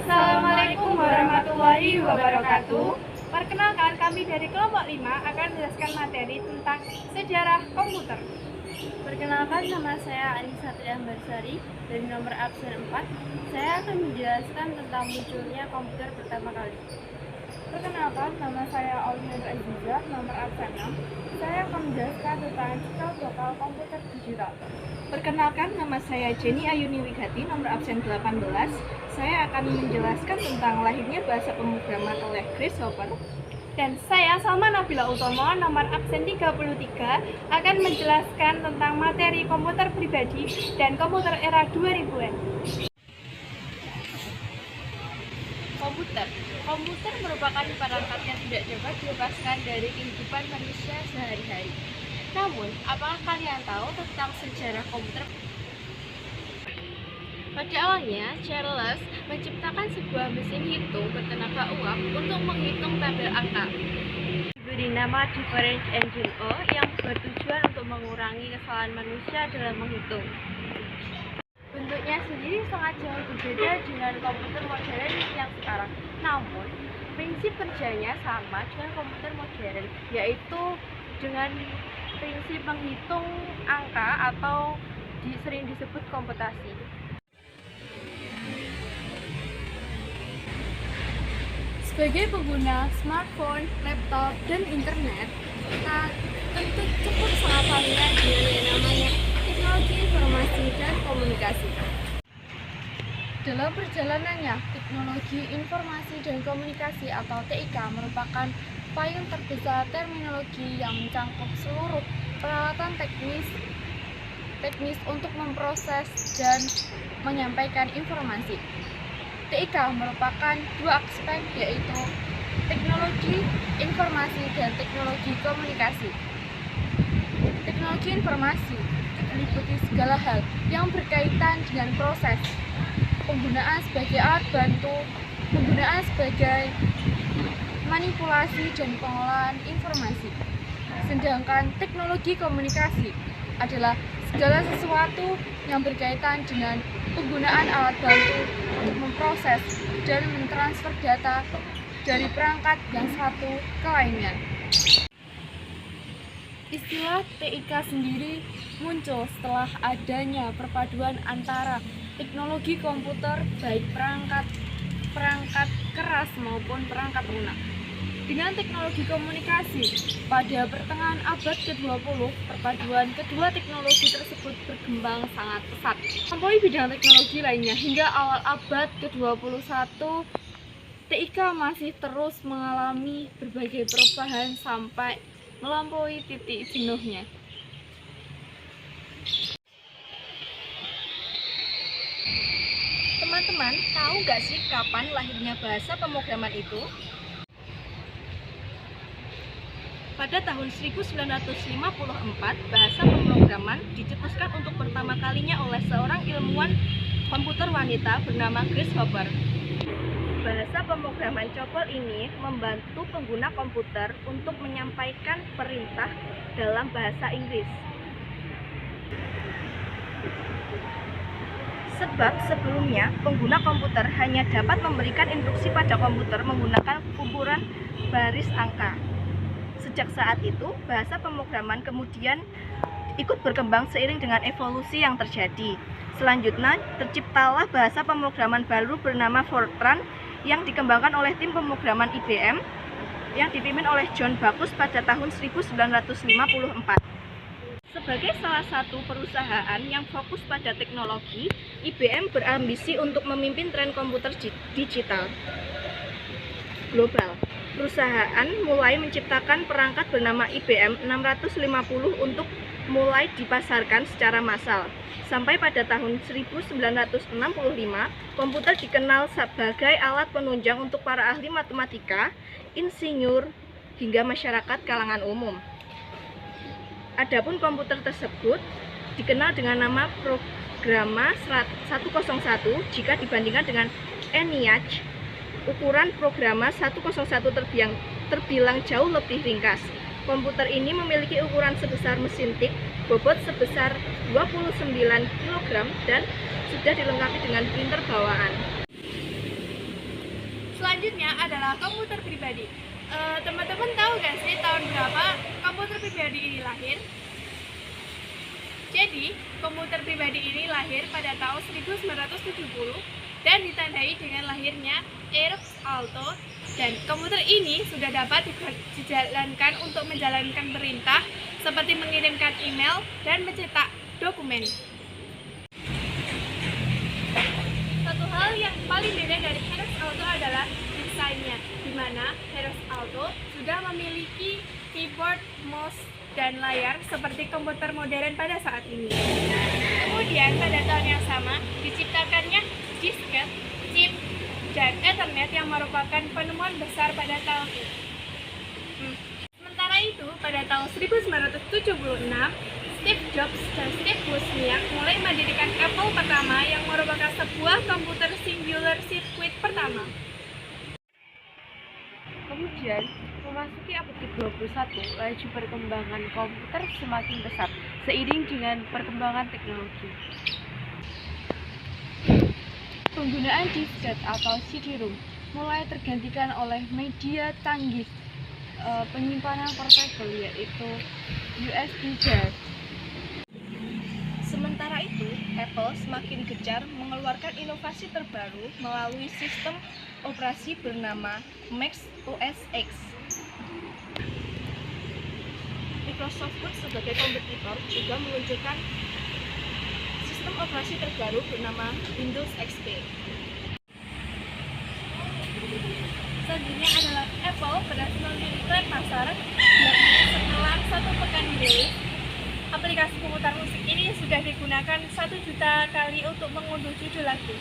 Assalamualaikum warahmatullahi wabarakatuh. Perkenalkan, kami dari kelompok 5 akan menjelaskan materi tentang sejarah komputer. Perkenalkan, nama saya Anissa Triambarsari dari nomor absen 4. Saya akan menjelaskan tentang munculnya komputer pertama kali. Perkenalkan, nama saya Aulia Azizah, nomor absen 6. Saya akan menjelaskan tentang cikal bakal komputer digital. Perkenalkan, nama saya Jenny Ayuni Wigati, nomor absen 18. Saya akan menjelaskan tentang lahirnya bahasa pemrograman oleh Grace Hopper. Dan saya Salma Nabila Utomo, nomor absen 33, akan menjelaskan tentang materi komputer pribadi dan komputer era 2000-an. Komputer merupakan perangkat yang tidak dapat dilepaskan dari kehidupan manusia sehari-hari. Namun, apakah kalian tahu tentang sejarah komputer? Pada awalnya, Charles menciptakan sebuah mesin hitung bertenaga uap untuk menghitung tabel angka. Diberi nama Difference Engine O yang bertujuan untuk mengurangi kesalahan manusia dalam menghitung. Bentuknya sendiri sangat jauh berbeda dengan komputer modern yang sekarang. Namun, prinsip kerjanya sama dengan komputer modern, yaitu dengan prinsip menghitung angka atau sering disebut komputasi. Sebagai pengguna smartphone, laptop, dan internet, kita tentu cukup sangat familiar dengan yang namanya teknologi informasi dan komunikasi. Dalam perjalanannya, teknologi informasi dan komunikasi atau TIK merupakan payung terbesar terminologi yang mencakup seluruh peralatan teknis untuk memproses dan menyampaikan informasi. TIK merupakan dua aspek, yaitu teknologi informasi dan teknologi komunikasi. Teknologi informasi meliputi segala hal yang berkaitan dengan proses, penggunaan sebagai alat bantu, penggunaan sebagai manipulasi dan pengolahan informasi. Sedangkan teknologi komunikasi adalah segala sesuatu yang berkaitan dengan penggunaan alat bantu untuk memproses dan mentransfer data dari perangkat yang satu ke lainnya. Istilah TIK sendiri muncul setelah adanya perpaduan antara teknologi komputer, baik perangkat keras maupun perangkat lunak, dengan teknologi komunikasi. Pada pertengahan abad ke-20, perpaduan kedua teknologi tersebut berkembang sangat pesat, melampaui bidang teknologi lainnya. Hingga awal abad ke-21, TIK masih terus mengalami berbagai perubahan sampai melampaui titik jenuhnya. Teman-teman, tahu nggak sih kapan lahirnya bahasa pemrograman itu? Pada tahun 1954, bahasa pemrograman dicetuskan untuk pertama kalinya oleh seorang ilmuwan komputer wanita bernama Grace Hopper. Bahasa pemrograman COBOL ini membantu pengguna komputer untuk menyampaikan perintah dalam bahasa Inggris. Sebab sebelumnya, pengguna komputer hanya dapat memberikan instruksi pada komputer menggunakan kumpulan baris angka. Sejak saat itu, bahasa pemrograman kemudian ikut berkembang seiring dengan evolusi yang terjadi. Selanjutnya, terciptalah bahasa pemrograman baru bernama Fortran yang dikembangkan oleh tim pemrograman IBM yang dipimpin oleh John Backus pada tahun 1954. Sebagai salah satu perusahaan yang fokus pada teknologi, IBM berambisi untuk memimpin tren komputer digital global. Perusahaan mulai menciptakan perangkat bernama IBM 650 untuk mulai dipasarkan secara massal. Sampai pada tahun 1965, komputer dikenal sebagai alat penunjang untuk para ahli matematika, insinyur, hingga masyarakat kalangan umum. Adapun komputer tersebut dikenal dengan nama Programa 101 jika dibandingkan dengan ENIAC. Ukuran Programa 101 terbilang jauh lebih ringkas. Komputer ini memiliki ukuran sebesar mesin tik, bobot sebesar 29 kg dan sudah dilengkapi dengan printer bawaan. Selanjutnya adalah komputer pribadi. Teman-teman tahu gak sih tahun berapa komputer pribadi ini lahir? Jadi, komputer pribadi ini lahir pada tahun 1970 dan ditandai dengan lahirnya Ernst Alto, dan komputer ini sudah dapat dijalankan untuk menjalankan perintah seperti mengirimkan email dan mencetak dokumen. Satu hal yang paling beda dari Ernst Alto adalah desainnya, di mana Ernst Alto sudah memiliki keyboard, mouse, dan layar seperti komputer modern pada saat ini. Kemudian pada tahun yang sama diciptakannya disket, chip, dan Ethernet yang merupakan penemuan besar pada tahun itu. Sementara itu, pada tahun 1976, Steve Jobs dan Steve Wozniak mulai mendirikan Apple pertama yang merupakan sebuah komputer singular circuit pertama. Kemudian, memasuki abad ke-21, laju perkembangan komputer semakin pesat seiring dengan perkembangan teknologi. Penggunaan disket atau CD-ROM mulai tergantikan oleh media canggih penyimpanan portable, yaitu USB drive. Sementara itu, Apple semakin gencar mengeluarkan inovasi terbaru melalui sistem operasi bernama Mac OS X. Microsoft pun sebagai kompetitor juga meluncurkan sistem operasi terbaru bernama Windows XP. Selanjutnya adalah Apple berhasil memiliki tren pasar, yakni setelah 1 pekan dirilis, aplikasi pemutar musik ini sudah digunakan 1 juta kali untuk mengunduh judul lagu.